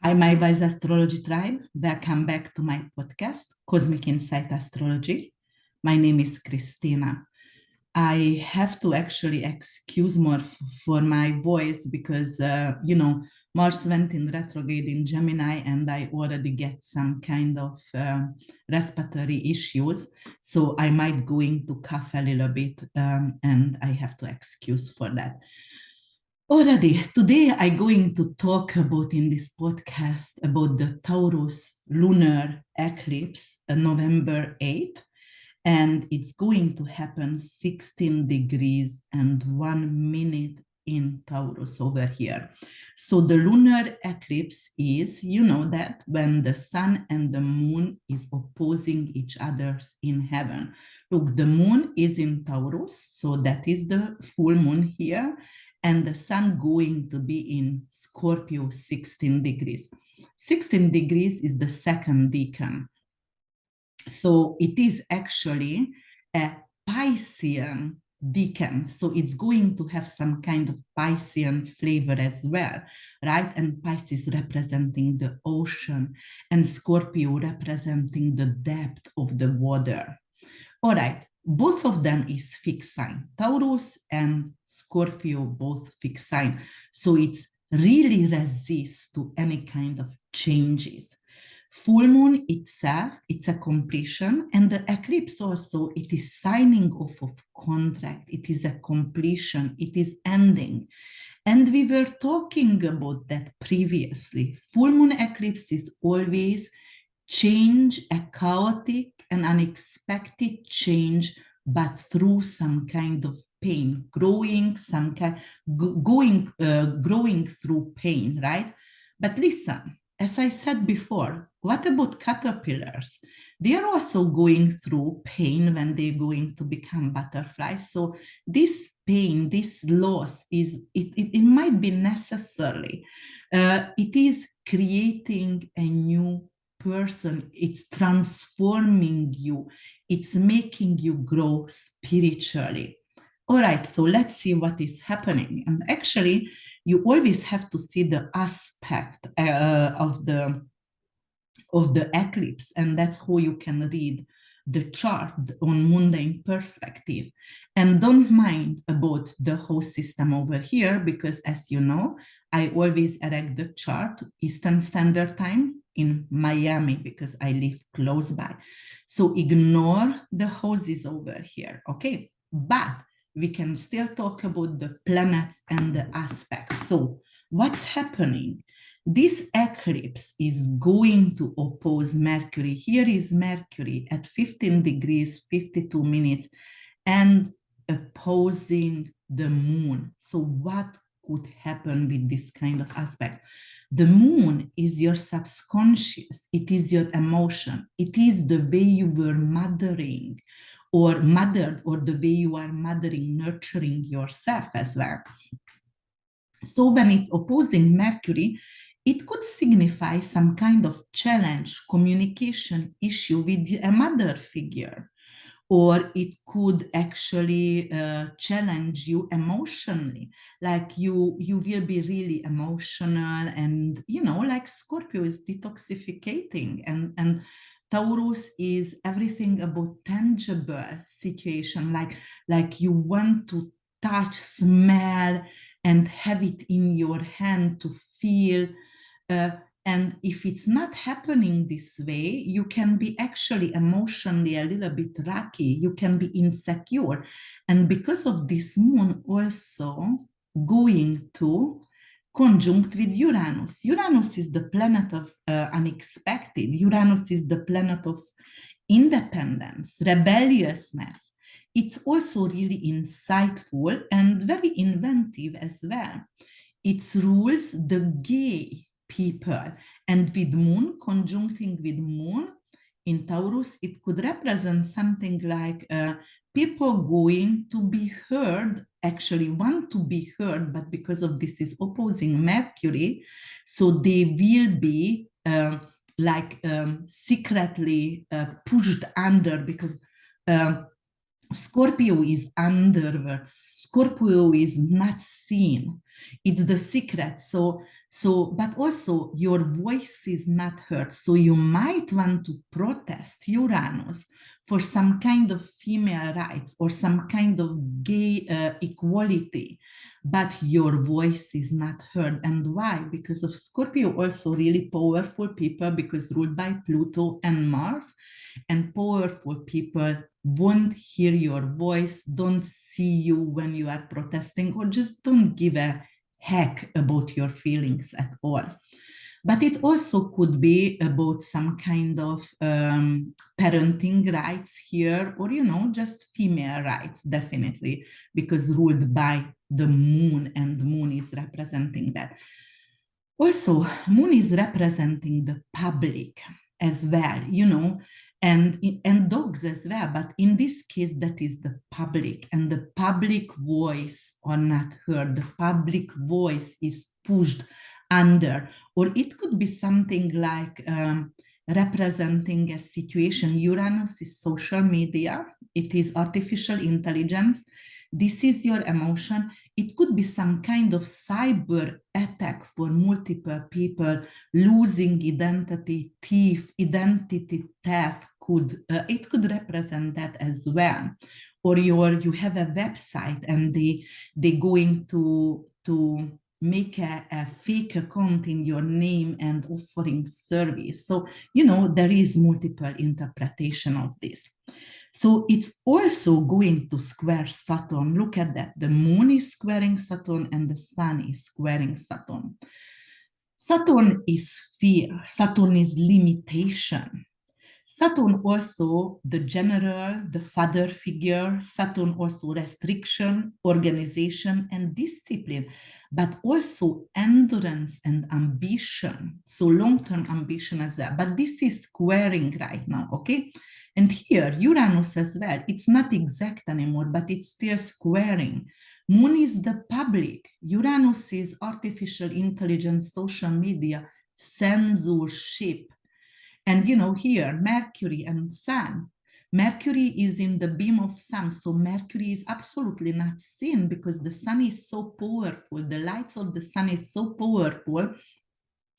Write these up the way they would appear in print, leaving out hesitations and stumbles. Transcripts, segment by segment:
Hi, my Wise Astrology Tribe. Welcome back to my podcast, Cosmic Insight Astrology. My name is Christina. I have to actually excuse more for my voice because, Mars went in retrograde in Gemini and I already get some kind of respiratory issues. So I might go into cough a little bit and I have to excuse for that. Already, today I'm going to talk about in this podcast about the Taurus lunar eclipse, November 8th, and it's going to happen 16 degrees and 1 minute in Taurus over here. So the lunar eclipse is, that when the sun and the moon is opposing each other in heaven. Look, the moon is in Taurus, so that is the full moon here, and the sun going to be in Scorpio 16 degrees. 16 degrees is the second decan. So it is actually a Piscean decan. So it's going to have some kind of Piscean flavor as well, right? And Pisces representing the ocean and Scorpio representing the depth of the water. All right, both of them is fixed sign. Taurus and Scorpio, both fixed sign. So it's really resist to any kind of changes. Full moon itself, it's a completion, and the eclipse also, it is signing off of contract. It is a completion. It is ending. And we were talking about that previously. Full moon eclipse is always change, a chaotic and unexpected change, but through some kind of pain, growing through pain, right? But listen, as I said before, what about caterpillars? They are also going through pain when they're going to become butterflies. So this pain, this loss it might be necessary. It is creating a new person. It's transforming you. It's making you grow spiritually. All right, so let's see what is happening. And actually, you always have to see the aspect of the eclipse, and that's how you can read the chart on mundane perspective. And don't mind about the whole system over here, because as you know, I always erect the chart Eastern Standard Time in Miami because I live close by. So ignore the houses over here, okay? But we can still talk about the planets and the aspects. So what's happening? This eclipse is going to oppose Mercury. Here is Mercury at 15 degrees, 52 minutes, and opposing the moon. So what could happen with this kind of aspect? The moon is your subconscious. It is your emotion. It is the way you were mothering or mothered, or the way you are mothering, nurturing yourself as well. So when it's opposing Mercury, it could signify some kind of challenge, communication issue with a mother figure, or it could actually challenge you emotionally. Like you will be really emotional, and like Scorpio is detoxificating, and Taurus is everything about tangible situation, like you want to touch, smell, and have it in your hand to feel. And if it's not happening this way, you can be actually emotionally a little bit rocky. You can be insecure. And because of this moon also going to conjunct with Uranus. Uranus is the planet of unexpected. Uranus is the planet of independence, rebelliousness. It's also really insightful and very inventive as well. It rules the gay people. And with moon, conjuncting with moon in Taurus, it could represent something like people going to be heard, actually want to be heard, but because of this is opposing Mercury, so they will be secretly pushed under, because Scorpio is underworld. Scorpio is not seen. It's the secret. But also your voice is not heard. So you might want to protest Uranus for some kind of female rights or some kind of gay equality, but your voice is not heard. And why? Because of Scorpio, also really powerful people, because ruled by Pluto and Mars, and powerful people won't hear your voice, don't see you when you are protesting, or just don't give a heck about your feelings at all. But it also could be about some kind of parenting rights here, or, just female rights, definitely, because ruled by the moon, and the moon is representing that. Also, moon is representing the public as well, and dogs as well. But in this case, that is the public, and the public voice are not heard. The public voice is pushed under, or it could be something like representing a situation. Uranus is social media, it is artificial intelligence. This is your emotion. It could be some kind of cyber attack for multiple people, losing identity theft it could represent that as well. Or you have a website and they going to make a fake account in your name and offering service. So, there is multiple interpretation of this. So it's also going to square Saturn. Look at that. The moon is squaring Saturn and the sun is squaring Saturn. Saturn is fear. Saturn is limitation. Saturn also the general, the father figure. Saturn also restriction, organization, and discipline, but also endurance and ambition. So long-term ambition as well. But this is squaring right now, okay? And here, Uranus as well. It's not exact anymore, but it's still squaring. Moon is the public. Uranus is artificial intelligence, social media, censorship. And here, Mercury and Sun. Mercury is in the beam of Sun, so Mercury is absolutely not seen because the Sun is so powerful. The lights of the Sun is so powerful,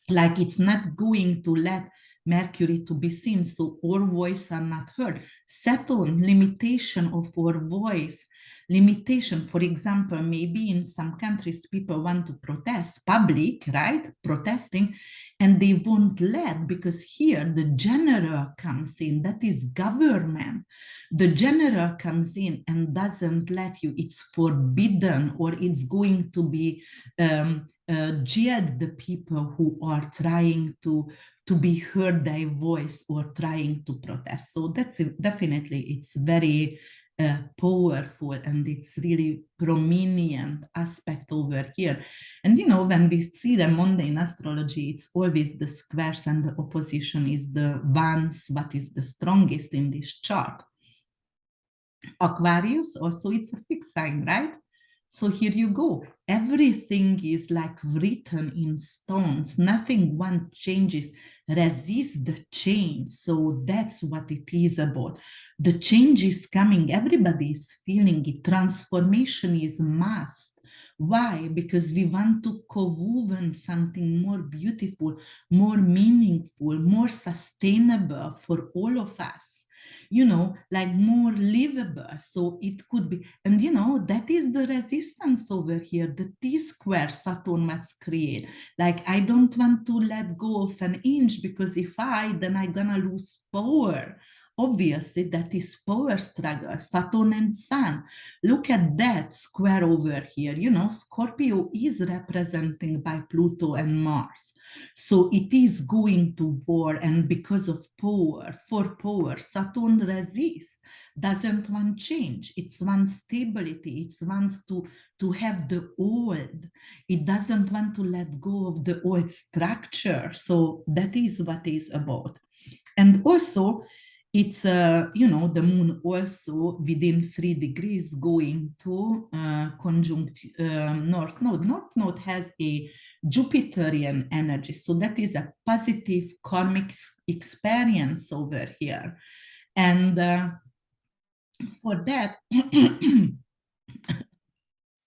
like it's not going to let Mercury to be seen, so our voice are not heard. Saturn, limitation of our voice. Limitation, for example, maybe in some countries people want to protest, public, right? Protesting, and they won't let, because here the general comes in, that is government. The general comes in and doesn't let you, it's forbidden, or it's going to be jailed the people who are trying to be heard their voice or trying to protest. So that's definitely, it's very powerful, and it's really prominent aspect over here. And when we see the mundane astrology, it's always the squares and the opposition is the ones what is the strongest in this chart. Aquarius also, it's a fixed sign, right? So here you go. Everything is like written in stones. Nothing one changes. Resist the change. So that's what it is about. The change is coming. Everybody is feeling it. Transformation is must. Why? Because we want to co-woven something more beautiful, more meaningful, more sustainable for all of us. Like more livable. So it could be, and that is the resistance over here, the T-square Saturn must create. Like, I don't want to let go of an inch, because then I'm gonna lose power. Obviously, that is power struggle, Saturn and Sun. Look at that square over here. Scorpio is representing by Pluto and Mars. So it is going to war, and because of power, for power, Saturn resists, doesn't want change. It's wants stability. It wants to have the old. It doesn't want to let go of the old structure. So that is what it's about. And also, it's, the moon also within 3 degrees going to conjunct North Node. North Node has a Jupiterian energy. So that is a positive karmic experience over here. And for that,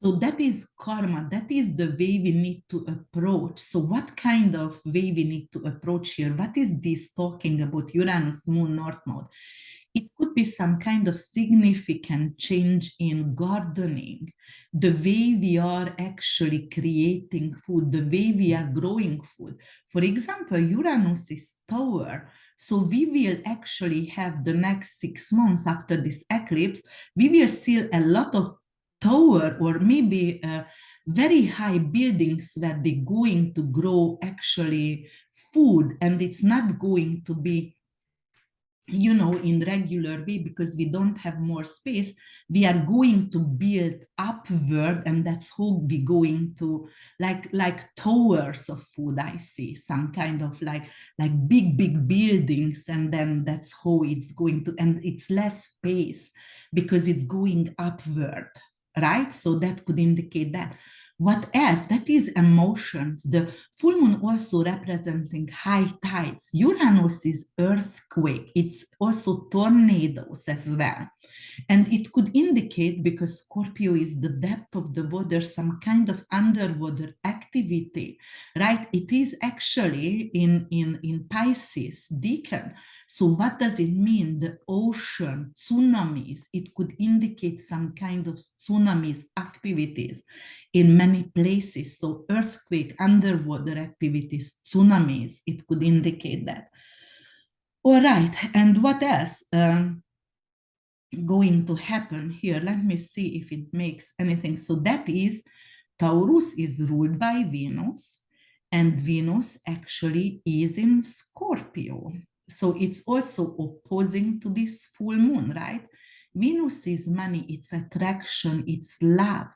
So that is karma. That is the way we need to approach. So what kind of way we need to approach here? What is this talking about Uranus, Moon, North Node? It could be some kind of significant change in gardening, the way we are actually creating food, the way we are growing food. For example, Uranus is Taur. So we will actually have the next 6 months after this eclipse, we will see a lot of tower or maybe very high buildings where they're going to grow actually food, and it's not going to be in regular way because we don't have more space. We are going to build upward, and that's how we're going to like towers of food. I see some kind of like big buildings, and then that's how it's going to, and it's less space because it's going upward, right? So that could indicate that. What else? That is emotions. The full moon also representing high tides. Uranus is earthquake. It's also tornadoes as well. And it could indicate, because Scorpio is the depth of the water, some kind of underwater activity, right? It is actually in Pisces, Decan. So what does it mean? The ocean, tsunamis. It could indicate some kind of tsunamis activities in many places. So earthquake, underwater activities, tsunamis, it could indicate that. All right, and what else going to happen here? Let me see if it makes anything. So that is, Taurus is ruled by Venus, and Venus actually is in Scorpio. So it's also opposing to this full moon, right? Venus is money, it's attraction, it's love,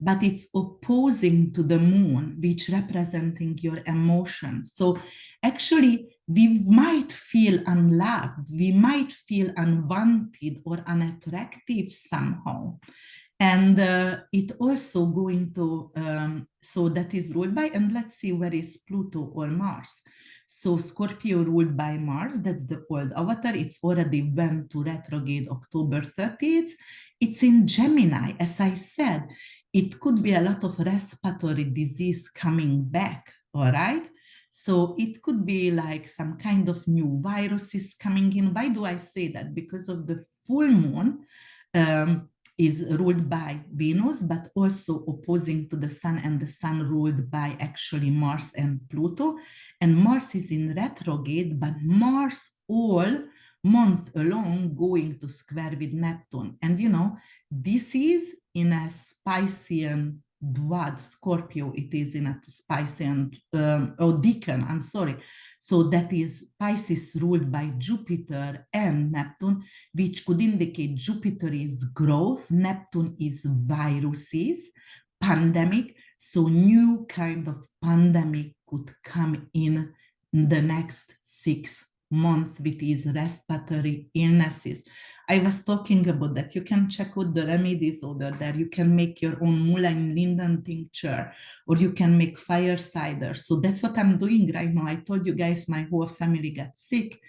but it's opposing to the moon, which representing your emotions. So actually, we might feel unloved, we might feel unwanted or unattractive somehow. And it also going to, so that is ruled by, and let's see where is Pluto or Mars. So Scorpio ruled by Mars, that's the old avatar. It's already went to retrograde October 30th. It's in Gemini, as I said. It could be a lot of respiratory disease coming back, all right? So it could be like some kind of new viruses coming in. Why do I say that? Because of the full moon is ruled by Venus, but also opposing to the sun, and the sun ruled by actually Mars and Pluto. And Mars is in retrograde, but Mars all month along going to square with Neptune. And this is in a Piscean Dwad Scorpio, it is in a Piscean, Decan, I'm sorry. So that is Pisces ruled by Jupiter and Neptune, which could indicate Jupiter is growth, Neptune is viruses, pandemic. So new kind of pandemic could come in the next 6 months with these respiratory illnesses. I was talking about that. You can check out the remedies over there. You can make your own mullein linden tincture, or you can make fire cider. So that's what I'm doing right now. I told you guys my whole family got sick.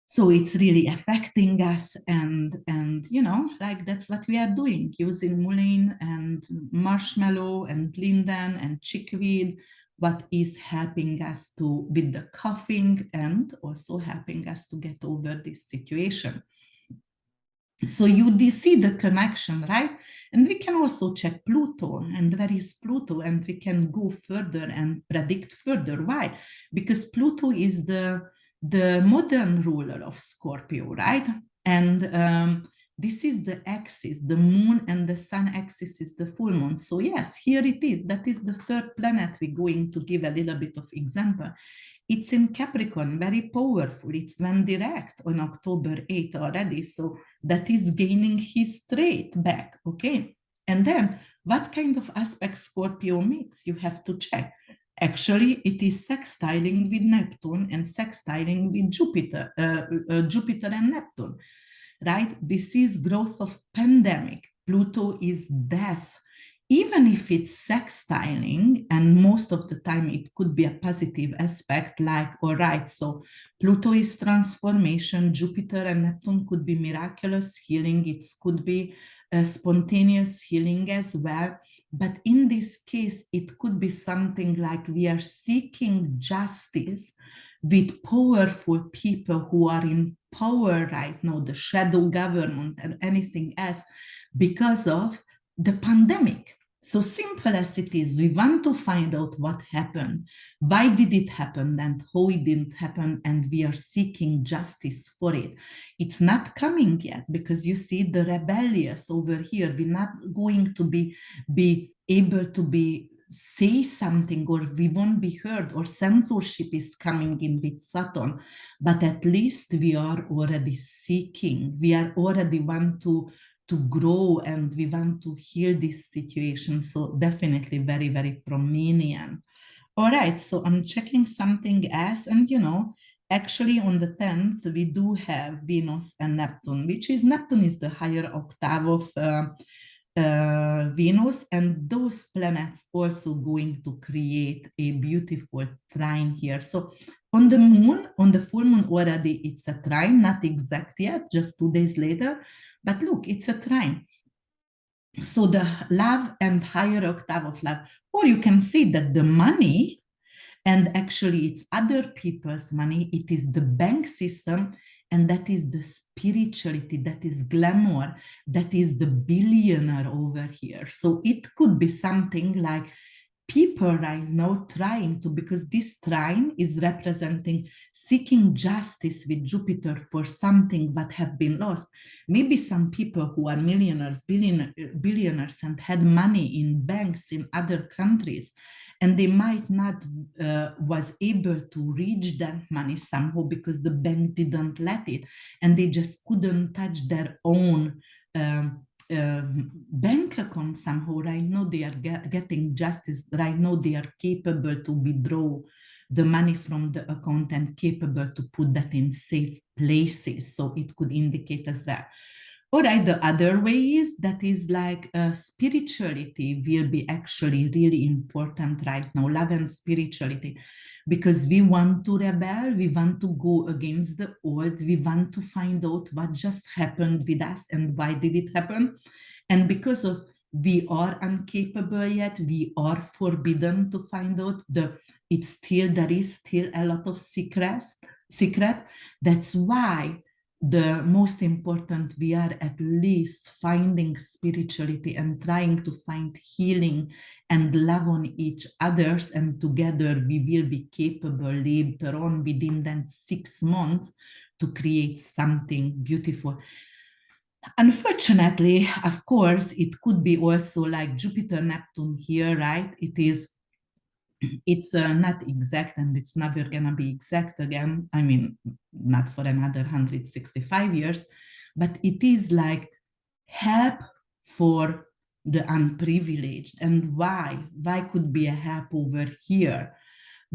So it's really affecting us, and like that's what we are doing, using mullein and marshmallow and linden and chickweed, what is helping us to with the coughing and also helping us to get over this situation. So you see the connection, right? And we can also check Pluto, and where is Pluto, and we can go further and predict further. Why? Because Pluto is the modern ruler of Scorpio, right? And this is the axis, the moon and the sun axis is the full moon. So yes, here it is. That is the third planet. We're going to give a little bit of example. It's in Capricorn, very powerful. It's went direct on October 8th already. So that is gaining his trait back, okay? And then what kind of aspect Scorpio makes? You have to check. Actually, it is sextiling with Neptune and sextiling with Jupiter, Jupiter and Neptune, right? This is growth of pandemic. Pluto is death. even if it's sextiling, and most of the time it could be a positive aspect, like, all right, so Pluto is transformation, Jupiter and Neptune could be miraculous healing, it could be a spontaneous healing as well. But in this case, it could be something like we are seeking justice with powerful people who are in power right now, the shadow government and anything else, because of the pandemic. So simple as it is, we want to find out what happened, why did it happen, and how it didn't happen, and we are seeking justice for it. It's not coming yet because you see the rebellious over here. We're not going to be able to be say something, or we won't be heard, or censorship is coming in with Saturn. But at least we are already seeking. We are already want to grow, and we want to heal this situation. So definitely very, very prominent. All right, so I'm checking something else, and actually on the 10th, we do have Venus and Neptune, which is Neptune is the higher octave of Venus, and those planets also going to create a beautiful trine here. So on the moon, on the full moon already, it's a trine, not exact yet, just 2 days later, but look, it's a trine. So the love and higher octave of love, or you can see that the money, and actually it's other people's money, it is the bank system, and that is the spirituality, that is glamour, that is the billionaire over here. So it could be something like people right now trying to, because this trine is representing seeking justice with Jupiter for something that have been lost. Maybe some people who are millionaires, billionaires, and had money in banks in other countries, and they might not was able to reach that money somehow because the bank didn't let it, and they just couldn't touch their own bank account somehow. Right now they are getting justice. Right now they are capable to withdraw the money from the account and capable to put that in safe places. So it could indicate as that. All right, the other way is that is like spirituality will be actually really important right now, love and spirituality, because we want to rebel, we want to go against the old, we want to find out what just happened with us and why did it happen. And because of we are incapable yet, we are forbidden to find out, there is still a lot of secret. That's why the most important, we are at least finding spirituality and trying to find healing and love on each others, and together we will be capable later on within that 6 months to create something beautiful. Unfortunately, of course, it could be also like Jupiter Neptune here, right? It's not exact, and it's never gonna be exact again. I mean, not for another 165 years, but it is like help for the unprivileged. And why could be a help over here?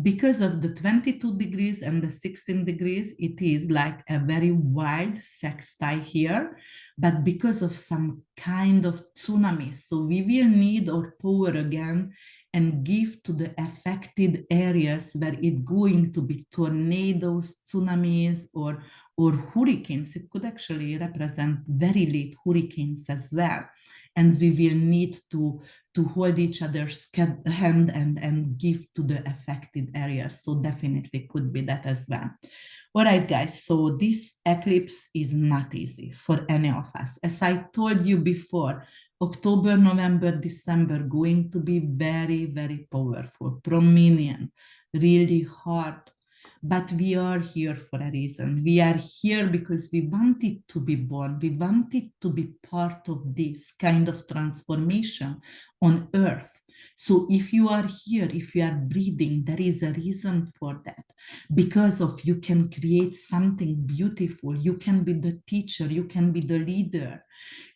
Because of the 22 degrees and the 16 degrees, it is like a very wide sextile here, but because of some kind of tsunami. So we will need our power again and give to the affected areas where it's going to be tornadoes, tsunamis, or hurricanes. It could actually represent very late hurricanes as well. And we will need to hold each other's hand and give to the affected areas. So definitely could be that as well. All right, guys, so this eclipse is not easy for any of us. As I told you before, October, November, December, going to be very, very powerful, prominent, really hard. But we are here for a reason. We are here because we wanted to be born. We wanted to be part of this kind of transformation on earth. So if you are here, if you are breathing, there is a reason for that. Because of you can create something beautiful. You can be the teacher, you can be the leader,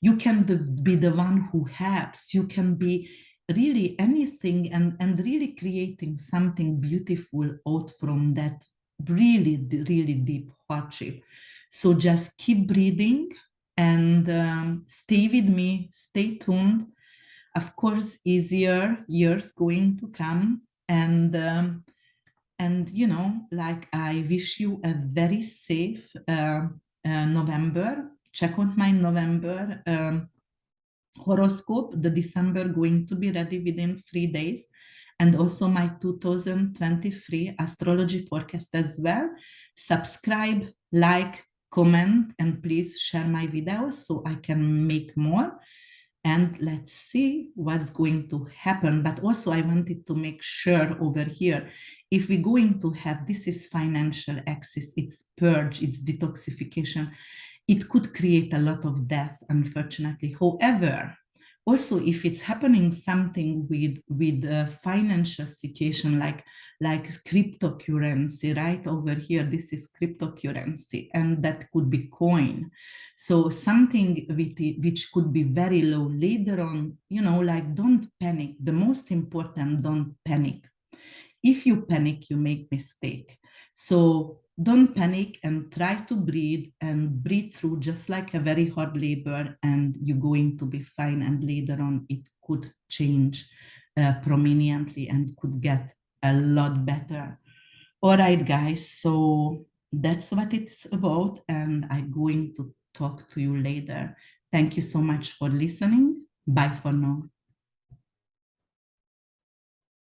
you can be the one who helps, you can be really anything, and really creating something beautiful out from that really, really deep hardship. So just keep breathing and stay with me, stay tuned. Of course, easier years going to come. And you know, like, I wish you a very safe November. Check out my November horoscope, the December going to be ready within 3 days, and also my 2023 astrology forecast as well. Subscribe, like, comment, and please share my videos so I can make more. And let's see what's going to happen. But also I wanted to make sure over here, if we're going to have, this is financial axis, it's purge, it's detoxification, it could create a lot of death, unfortunately. However, also if it's happening something with a financial situation, like cryptocurrency, right over here, this is cryptocurrency, and that could be coin. So something which could be very low later on, you know, like, don't panic. The most important, don't panic. If you panic, you make mistake. So don't panic and try to breathe, and breathe through just like a very hard labor, and you're going to be fine. And later on, it could change prominently and could get a lot better. All right, guys. So that's what it's about, and I'm going to talk to you later. Thank you so much for listening. Bye for now.